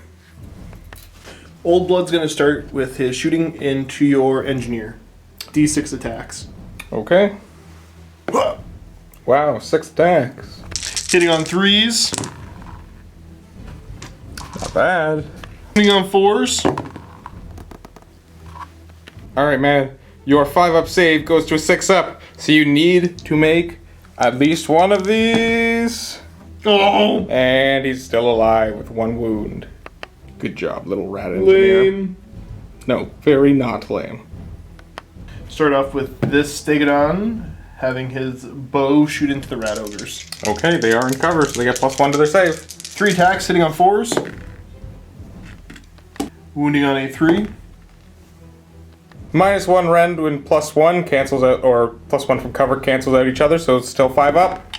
Old Blood's going to start with his shooting into your engineer. D6 attacks.
Okay. Wow, 6 attacks.
Hitting on 3s.
Not bad.
Hitting on 4s.
Alright, man. Your 5-up save goes to a 6-up. So you need to make at least one of these.
Oh!
And he's still alive with 1 wound. Good job, little rat engineer.
Lame.
No, very not lame.
Start off with this Stegodon having his bow shoot into the rat ogres.
Okay, they are in cover, so they get +1 to their save.
3 attacks, hitting on 4s. Wounding on a 3.
-1 rend when +1 cancels out, or +1 from cover cancels out each other, so it's still 5 up.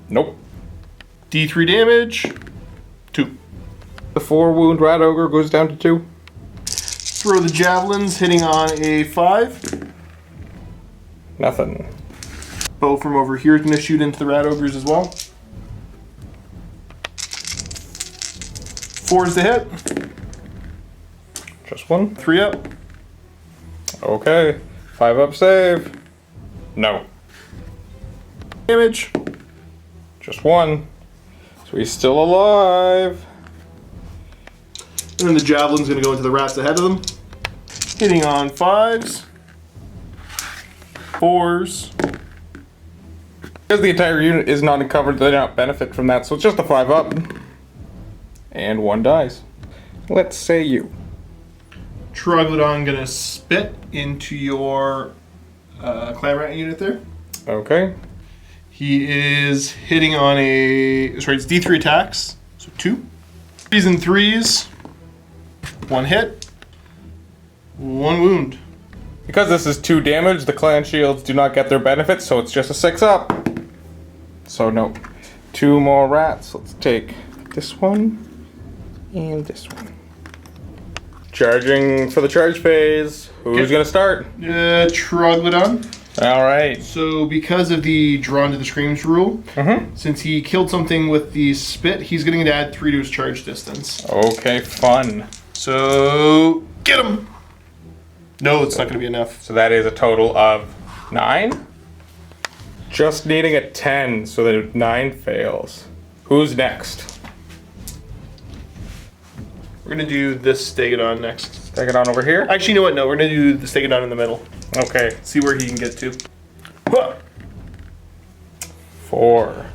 Nope.
D3 damage. 2.
The 4 wound rat ogre goes down to 2.
Throw the javelins, hitting on a 5.
Nothing.
Bow from over here is going to shoot into the rat ogres as well. 4 is the hit.
Just 1.
3 up.
Okay. 5-up save. No.
Damage.
Just 1. So he's still alive.
And then the javelin's going to go into the rats ahead of them. Hitting on 5s. 4s.
Because the entire unit is not covered, they don't benefit from that, so it's just a 5-up. And 1 dies. Let's say you.
Troglodon going to spit into your clan rat unit there.
Okay.
He is hitting on a... Sorry, it's D3 attacks. So 2. Threes and threes. 1 hit. 1 wound.
Because this is 2 damage, the clan shields do not get their benefits, so it's just a 6 up. So no. 2 more rats. Let's take this one and this one. Charging for the charge phase. Who's gonna start?
Troglodon.
All right.
So because of the drawn to the screams rule, since he killed something with the spit, he's going to add 3 to his charge distance.
Okay, fun.
So get him. No, it's not going to be enough.
So that is a total of 9. Just needing a 10, so that 9 fails. Who's next?
We're going to do this Stegodon next.
Take it on over here.
Actually, you know what? No, we're going to do the Stegodon in the middle.
Okay.
See where he can get to.
4.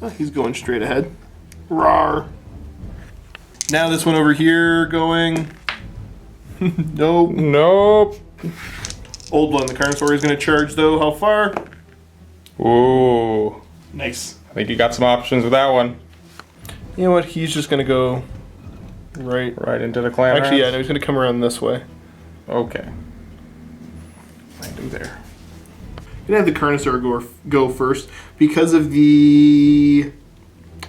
Oh, he's going straight ahead. Rawr. Now this one over here going. Nope.
Nope.
Old Blood, the Carnosaur is going to charge though. How far?
Ooh.
Nice.
I think you got some options with that one.
You know what? He's just going to go right
into the clan.
Actually, yeah,
rats.
no, he's going to come around this way.
Okay. Landing there.
I'm going to have the Carnosaur go first. Because of the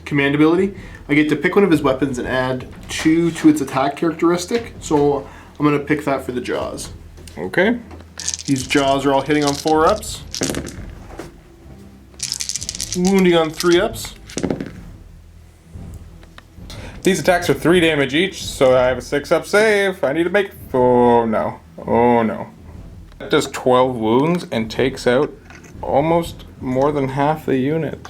command ability, I get to pick one of his weapons and add 2 to its attack characteristic. So I'm going to pick that for the jaws.
Okay.
These jaws are all hitting on 4-ups. Wounding on 3-ups.
These attacks are 3 damage each, so I have a 6-up save. I need to make... Oh, no. Oh, no. That does 12 wounds and takes out almost more than half the unit.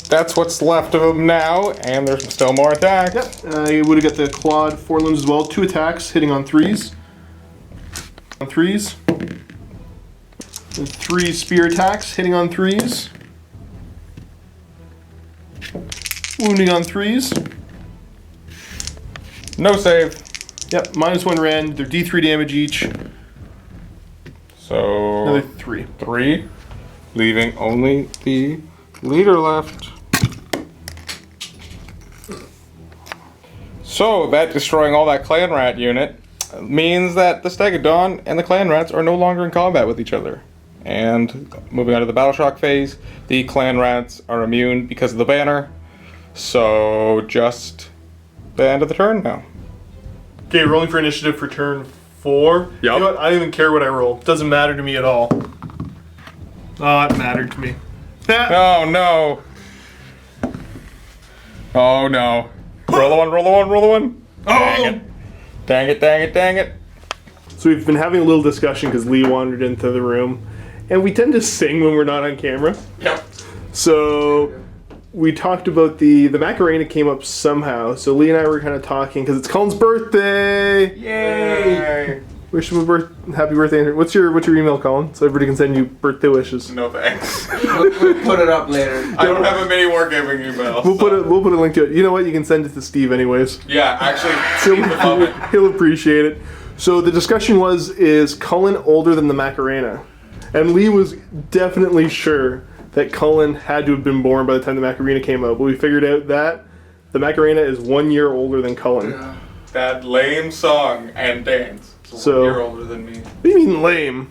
That's what's left of them now, and there's still more attacks.
Yep, I would have got the clawed forelimbs as well. 2 attacks hitting on 3s. On 3s. And 3 spear attacks hitting on 3s. Wounding on 3s.
No save.
Yep, -1 rend. They're D3 damage each.
So...
Another 3.
3. Leaving only the leader left. So, that destroying all that clan rat unit means that the Stegodon and the clan rats are no longer in combat with each other. And moving on to the battle shock phase, the clan rats are immune because of the banner. So, just the end of the turn now.
Okay, rolling for initiative for turn 4.
Yep.
You know what? I don't even care what I roll. Doesn't matter to me at all. Oh, it mattered to me.
Oh no. Oh no. Roll the 1, roll the 1, roll the 1.
Oh!
Dang it. Dang it, dang it, dang it.
So we've been having a little discussion because Lee wandered into the room. And we tend to sing when we're not on camera.
Yep.
So we talked about the Macarena came up somehow. So Lee and I were kind of talking because it's Cullen's birthday.
Yay.
Wish him a happy birthday. What's your email, Cullen? So everybody can send you birthday wishes.
No thanks.
We'll put it up later.
I don't have a MiniWarGaming email.
We'll put a link to it. You know what? You can send it to Steve anyways.
Yeah, actually, Steve would love it.
He'll appreciate it. So the discussion was, is Cullen older than the Macarena? And Lee was definitely sure that Cullen had to have been born by the time the Macarena came out. But we figured out that the Macarena is 1 year older than Cullen.
Yeah.
That lame song and dance.
So-
You're older than me.
What do you mean lame?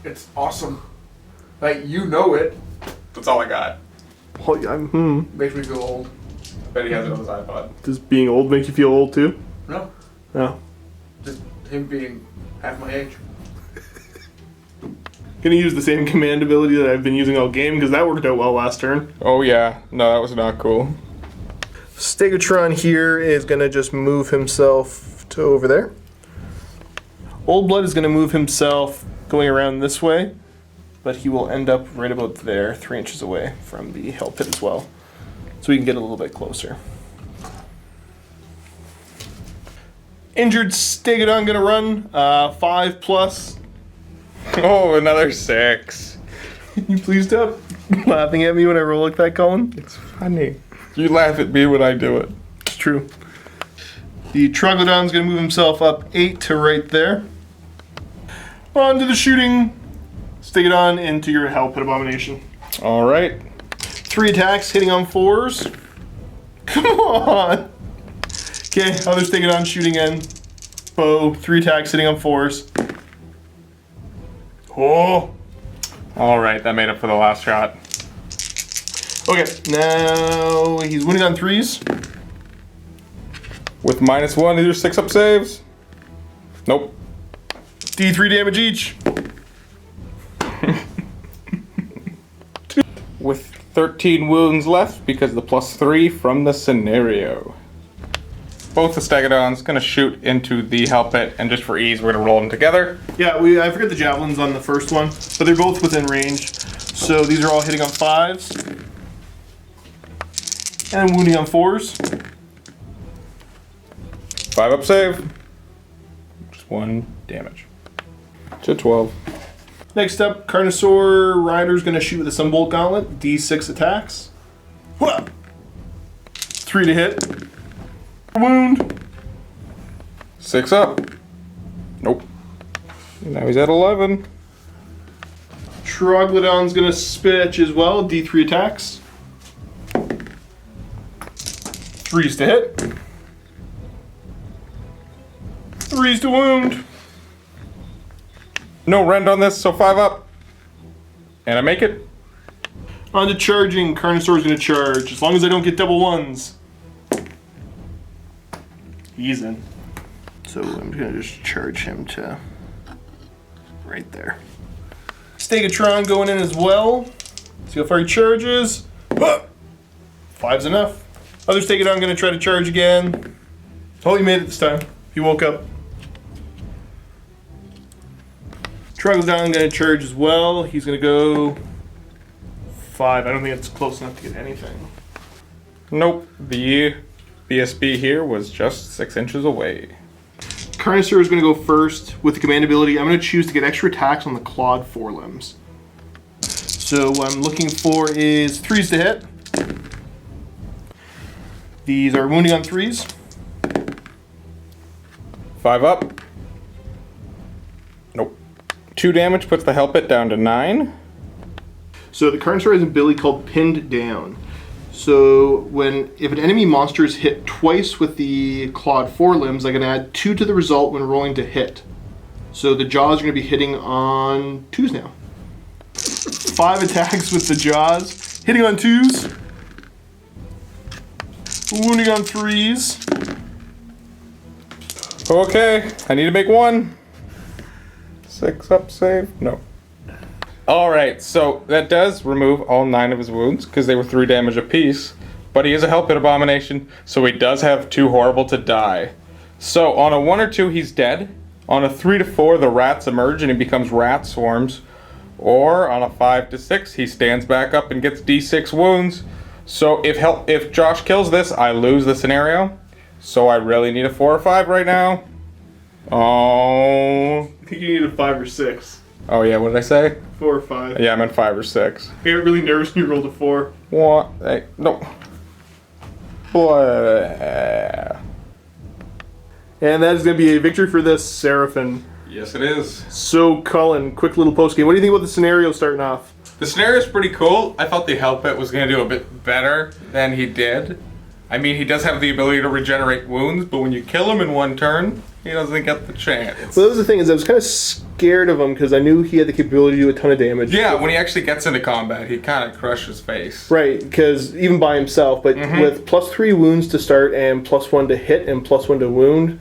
It's awesome. Like, you know it.
That's all I got.
Makes me feel old.
I bet he has it on his iPod.
Does being old make you feel old too?
No.
No.
Just him being half my age.
Gonna use the same command ability that I've been using all game because that worked out well last turn.
Oh yeah. No, that was not cool.
Stegatron here is gonna just move himself to over there. Old Blood is gonna move himself going around this way, but he will end up right about there, 3 inches away from the hell pit as well. So we can get a little bit closer. Injured Stegodon gonna run 5+.
Oh, another 6.
Can you please stop laughing at me when I roll like that, Cullen?
It's funny. You laugh at me when I do it.
It's true. The Troglodon's gonna move himself up 8 to right there. On to the shooting. Stegodon into your Hell Pit Abomination.
All right.
3 attacks hitting on 4s. Come on. Okay, others take it on, shooting in. Bow, 3 attacks, hitting on 4s. Oh.
All right, that made up for the last shot.
Okay, now he's winning on 3s.
With -1, these are 6-up saves. Nope.
D3 damage each.
With 13 wounds left because of the +3 from the scenario. Both the Stegodon's gonna shoot into the helmet, and just for ease, we're gonna roll them together.
Yeah, I forget the javelins on the first one, but they're both within range. So these are all hitting on 5s. And wounding on 4s.
5-up save. Just 1 damage. To 12.
Next up, Carnosaur Rider's gonna shoot with a Sunbolt Gauntlet, D6 attacks. 3 to hit. Wound.
6 up. Nope. Now he's at 11.
Troglodon's gonna spitch as well, D3 attacks. 3s to hit. 3s to wound.
No rend on this, so 5 up. And I make it.
On to charging, Carnosaur's gonna charge, as long as I don't get double 1s. He's in. So I'm gonna just charge him to right there. Stegatron going in as well. See how far he charges. 5's enough. Other Stegadon gonna try to charge again. Oh, he made it this time. He woke up. Troglodon gonna charge as well. He's gonna go 5. I don't think it's close enough to get anything.
Nope. The BSB here was just 6 inches away.
Carnosaur is going to go first with the command ability. I'm going to choose to get extra attacks on the clawed forelimbs. So what I'm looking for is 3s to hit. These are wounding on 3s.
5 up. Nope. 2 damage puts the helmet down to 9.
So the Carnosaur has an ability called Pinned Down. So if an enemy monster is hit twice with the clawed forelimbs, I can add 2 to the result when rolling to hit. So the jaws are going to be hitting on 2s now. 5 attacks with the jaws, hitting on 2s, wounding on 3s.
Okay, I need to make 1. 6-up save? No. Alright, so that does remove all 9 of his wounds, because they were 3 damage apiece. But he is a Hellpit Abomination, so he does have 2 horrible to die. So on a 1 or 2, he's dead. On a 3 to 4, the rats emerge and he becomes rat swarms. Or on a 5 to 6, he stands back up and gets D6 wounds. So if Josh kills this, I lose the scenario. So I really need a 4 or 5 right now. Oh.
I think you need a 5 or 6.
Oh yeah, what did I say?
4 or 5.
Yeah, I meant 5 or 6.
I got really nervous when you rolled a 4.
What? Hey, no. Blah.
And that is going to be a victory for this Seraphon.
Yes, it is.
So, Cullen, quick little post game. What do you think about the scenario starting off?
The scenario is pretty cool. I thought the Hellpit was going to do a bit better than he did. I mean, he does have the ability to regenerate wounds, but when you kill him in 1 turn, he doesn't get the chance.
Well, that was the thing, is I was kind of scared of him because I knew he had the capability to do a ton of damage.
Yeah, when he actually gets into combat, he kind of crushes face.
Right, because even by himself, but with +3 wounds to start and +1 to hit and +1 to wound,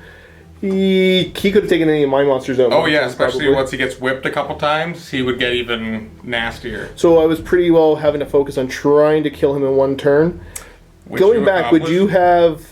he could have taken any of my monsters out.
Oh yeah, especially
probably.
once he gets whipped a couple times, he would get even nastier.
So I was pretty well having to focus on trying to kill him in 1 turn. Going back, would you have...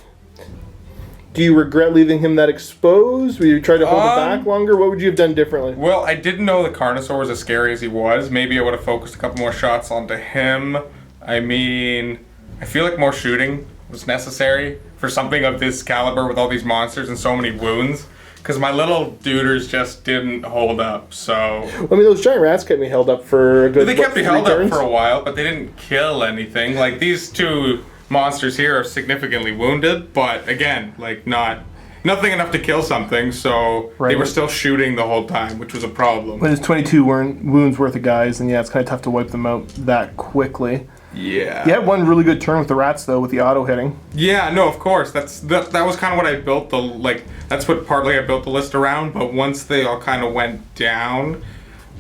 Do you regret leaving him that exposed? Would you try to hold him back longer? What would you have done differently?
Well, I didn't know the Carnosaur was as scary as he was. Maybe I would have focused a couple more shots onto him. I mean, I feel like more shooting was necessary for something of this caliber with all these monsters and so many wounds. Because my little duders just didn't hold up, so...
I mean, those giant rats kept me held up for a good,
They kept me held
turns?
up for a while, but they didn't kill anything. Like, these 2 monsters here are significantly wounded, but again, like, not nothing enough to kill something, so
Right.
they were still shooting the whole time, which was a problem.
When there's 22 wounds worth of guys, then yeah, it's kind of tough to wipe them out that quickly.
Yeah.
You had one really good turn with the rats though, with the auto hitting.
Yeah, no, of course. That was kind of what I built that's what partly I built the list around, but once they all kind of went down,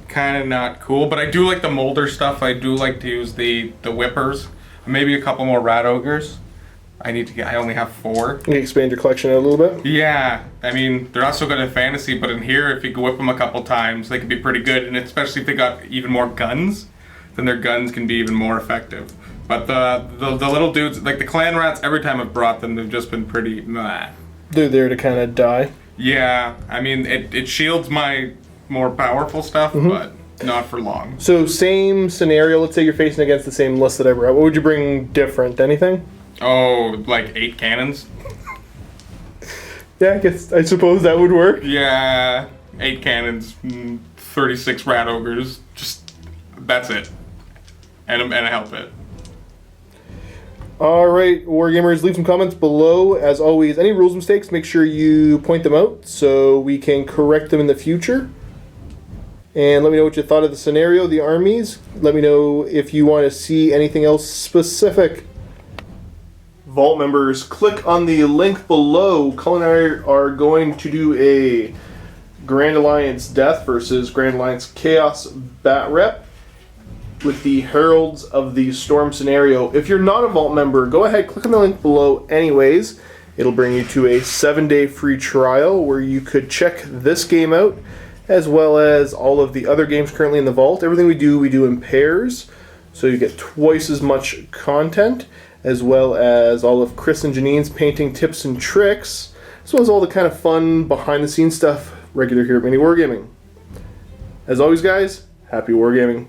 kind of not cool. But I do like the molder stuff. I do like to use the whippers. Maybe a couple more rat ogres. I only have 4.
You expand your collection out a little bit.
Yeah, I mean, they're not so good at fantasy, but in here, if you can whip them a couple times, they can be pretty good, and especially if they got even more guns, then their guns can be even more effective. But the little dudes, like the clan rats, every time I've brought them, they've just been pretty meh.
They're there to kind of die.
Yeah, I mean, it shields my more powerful stuff, but not for long.
So same scenario, let's say you're facing against the same list that I brought. What would you bring different? Anything?
Oh, like 8 cannons?
Yeah, I suppose that would work.
Yeah, 8 cannons, 36 rat ogres, just, that's it. And a helmet.
Alright, Wargamers, leave some comments below. As always, any rules mistakes, make sure you point them out so we can correct them in the future. And let me know what you thought of the scenario, the armies. Let me know if you want to see anything else specific. Vault members, click on the link below. Cullen and I are going to do a Grand Alliance Death versus Grand Alliance Chaos Bat Rep with the Heralds of the Storm scenario. If you're not a Vault member, go ahead, click on the link below anyways. It'll bring you to a 7-day free trial where you could check this game out, as well as all of the other games currently in the Vault. Everything we do in pairs, so you get twice as much content, as well as all of Chris and Janine's painting tips and tricks, as well as all the kind of fun behind-the-scenes stuff regular here at MiniWarGaming. As always, guys, happy wargaming.